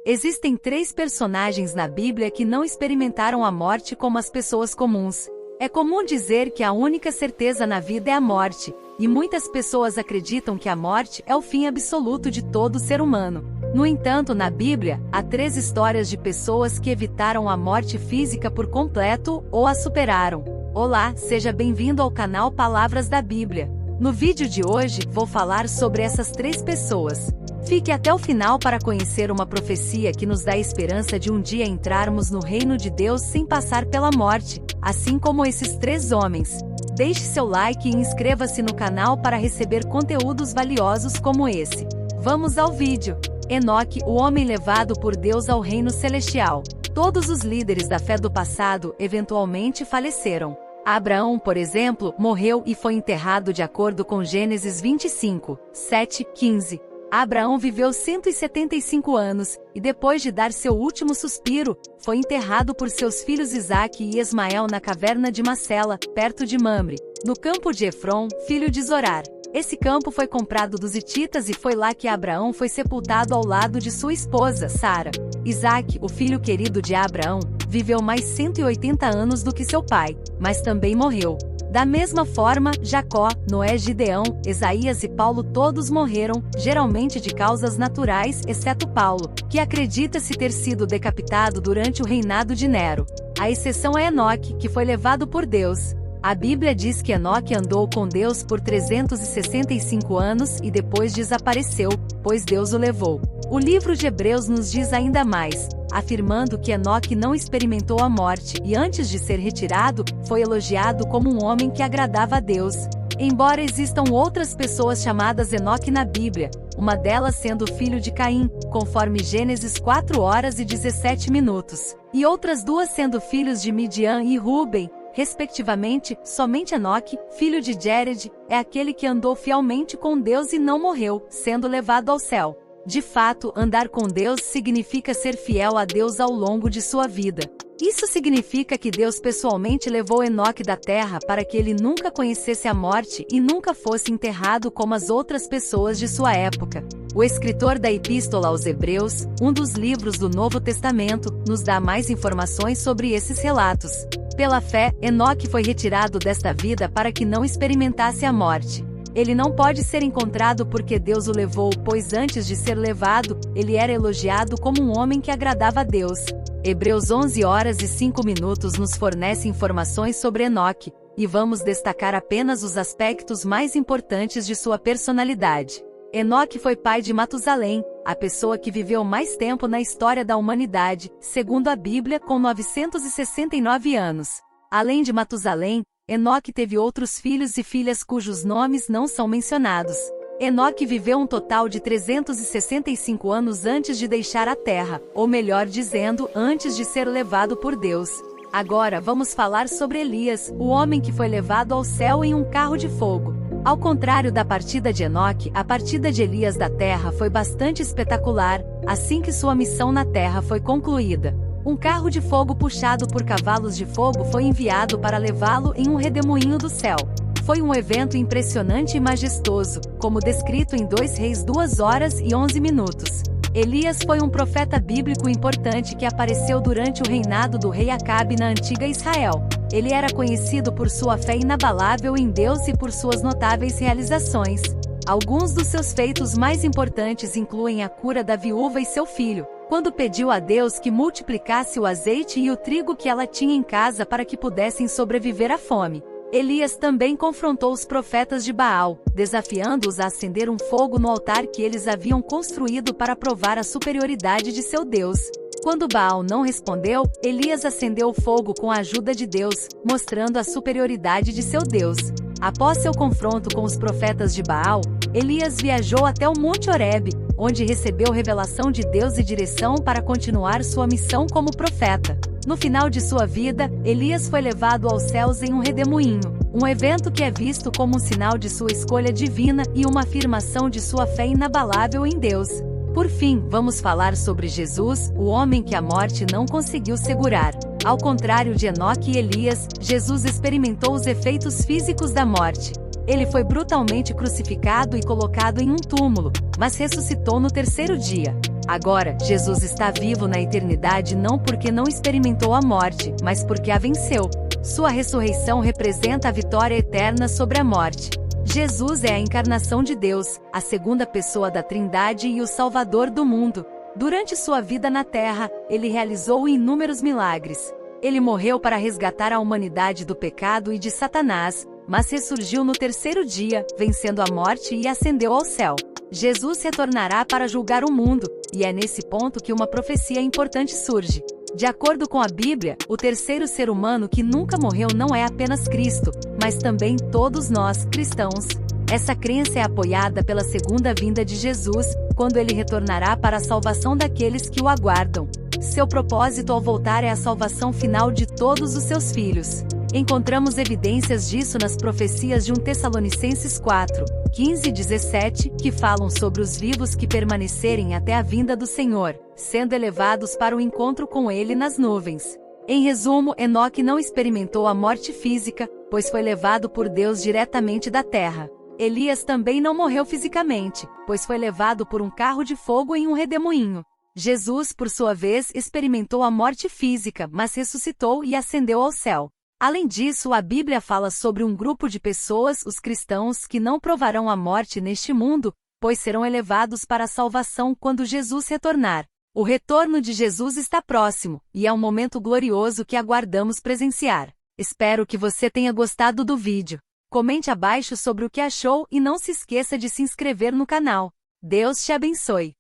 Existem 3 personagens na Bíblia que não experimentaram a morte como as pessoas comuns. É comum dizer que a única certeza na vida é a morte, e muitas pessoas acreditam que a morte é o fim absoluto de todo ser humano. No entanto, na Bíblia, há 3 histórias de pessoas que evitaram a morte física por completo ou a superaram. Olá, seja bem-vindo ao canal Palavras da Bíblia. No vídeo de hoje, vou falar sobre essas 3 pessoas. Fique até o final para conhecer uma profecia que nos dá a esperança de um dia entrarmos no reino de Deus sem passar pela morte, assim como esses 3 homens. Deixe seu like e inscreva-se no canal para receber conteúdos valiosos como esse. Vamos ao vídeo. Enoque, o homem levado por Deus ao reino celestial. Todos os líderes da fé do passado eventualmente faleceram. Abraão, por exemplo, morreu e foi enterrado de acordo com Gênesis 25, 7, 15. Abraão viveu 175 anos, e depois de dar seu último suspiro, foi enterrado por seus filhos Isaque e Ismael na caverna de Macela, perto de Mamre, no campo de Efron, filho de Zorar. Esse campo foi comprado dos hititas e foi lá que Abraão foi sepultado ao lado de sua esposa, Sara. Isaque, o filho querido de Abraão, viveu mais 180 anos do que seu pai, mas também morreu. Da mesma forma, Jacó, Noé, Gideão, Esaías e Paulo todos morreram, geralmente de causas naturais, exceto Paulo, que acredita-se ter sido decapitado durante o reinado de Nero. A exceção é Enoque, que foi levado por Deus. A Bíblia diz que Enoque andou com Deus por 365 anos e depois desapareceu, pois Deus o levou. O livro de Hebreus nos diz ainda mais, afirmando que Enoque não experimentou a morte e antes de ser retirado, foi elogiado como um homem que agradava a Deus. Embora existam outras pessoas chamadas Enoque na Bíblia, uma delas sendo filho de Caim, conforme Gênesis 4h17, e outras 2 sendo filhos de Midian e Ruben, respectivamente, somente Enoque, filho de Jered, é aquele que andou fielmente com Deus e não morreu, sendo levado ao céu. De fato, andar com Deus significa ser fiel a Deus ao longo de sua vida. Isso significa que Deus pessoalmente levou Enoque da terra para que ele nunca conhecesse a morte e nunca fosse enterrado como as outras pessoas de sua época. O escritor da Epístola aos Hebreus, um dos livros do Novo Testamento, nos dá mais informações sobre esses relatos. Pela fé, Enoque foi retirado desta vida para que não experimentasse a morte. Ele não pode ser encontrado porque Deus o levou, pois antes de ser levado, ele era elogiado como um homem que agradava a Deus. Hebreus 11h05 nos fornece informações sobre Enoque, e vamos destacar apenas os aspectos mais importantes de sua personalidade. Enoque foi pai de Matusalém, a pessoa que viveu mais tempo na história da humanidade, segundo a Bíblia, com 969 anos. Além de Matusalém, Enoque teve outros filhos e filhas cujos nomes não são mencionados. Enoque viveu um total de 365 anos antes de deixar a terra, ou melhor dizendo, antes de ser levado por Deus. Agora vamos falar sobre Elias, o homem que foi levado ao céu em um carro de fogo. Ao contrário da partida de Enoque, a partida de Elias da terra foi bastante espetacular, assim que sua missão na terra foi concluída. Um carro de fogo puxado por cavalos de fogo foi enviado para levá-lo em um redemoinho do céu. Foi um evento impressionante e majestoso, como descrito em 2 Reis 2h11. Elias foi um profeta bíblico importante que apareceu durante o reinado do rei Acabe na antiga Israel. Ele era conhecido por sua fé inabalável em Deus e por suas notáveis realizações. Alguns dos seus feitos mais importantes incluem a cura da viúva e seu filho, quando pediu a Deus que multiplicasse o azeite e o trigo que ela tinha em casa para que pudessem sobreviver à fome. Elias também confrontou os profetas de Baal, desafiando-os a acender um fogo no altar que eles haviam construído para provar a superioridade de seu Deus. Quando Baal não respondeu, Elias acendeu o fogo com a ajuda de Deus, mostrando a superioridade de seu Deus. Após seu confronto com os profetas de Baal, Elias viajou até o Monte Horebe, onde recebeu revelação de Deus e direção para continuar sua missão como profeta. No final de sua vida, Elias foi levado aos céus em um redemoinho, um evento que é visto como um sinal de sua escolha divina e uma afirmação de sua fé inabalável em Deus. Por fim, vamos falar sobre Jesus, o homem que a morte não conseguiu segurar. Ao contrário de Enoque e Elias, Jesus experimentou os efeitos físicos da morte. Ele foi brutalmente crucificado e colocado em um túmulo, mas ressuscitou no terceiro dia. Agora, Jesus está vivo na eternidade não porque não experimentou a morte, mas porque a venceu. Sua ressurreição representa a vitória eterna sobre a morte. Jesus é a encarnação de Deus, a segunda pessoa da Trindade e o Salvador do mundo. Durante sua vida na Terra, ele realizou inúmeros milagres. Ele morreu para resgatar a humanidade do pecado e de Satanás, mas ressurgiu no terceiro dia, vencendo a morte e ascendeu ao céu. Jesus retornará para julgar o mundo, e é nesse ponto que uma profecia importante surge. De acordo com a Bíblia, o terceiro ser humano que nunca morreu não é apenas Cristo, mas também todos nós, cristãos. Essa crença é apoiada pela segunda vinda de Jesus, quando ele retornará para a salvação daqueles que o aguardam. Seu propósito ao voltar é a salvação final de todos os seus filhos. Encontramos evidências disso nas profecias de 1 Tessalonicenses 4, 15 e 17, que falam sobre os vivos que permanecerem até a vinda do Senhor, sendo elevados para o encontro com ele nas nuvens. Em resumo, Enoque não experimentou a morte física, pois foi levado por Deus diretamente da terra. Elias também não morreu fisicamente, pois foi levado por um carro de fogo em um redemoinho. Jesus, por sua vez, experimentou a morte física, mas ressuscitou e ascendeu ao céu. Além disso, a Bíblia fala sobre um grupo de pessoas, os cristãos, que não provarão a morte neste mundo, pois serão elevados para a salvação quando Jesus retornar. O retorno de Jesus está próximo, e é um momento glorioso que aguardamos presenciar. Espero que você tenha gostado do vídeo. Comente abaixo sobre o que achou e não se esqueça de se inscrever no canal. Deus te abençoe.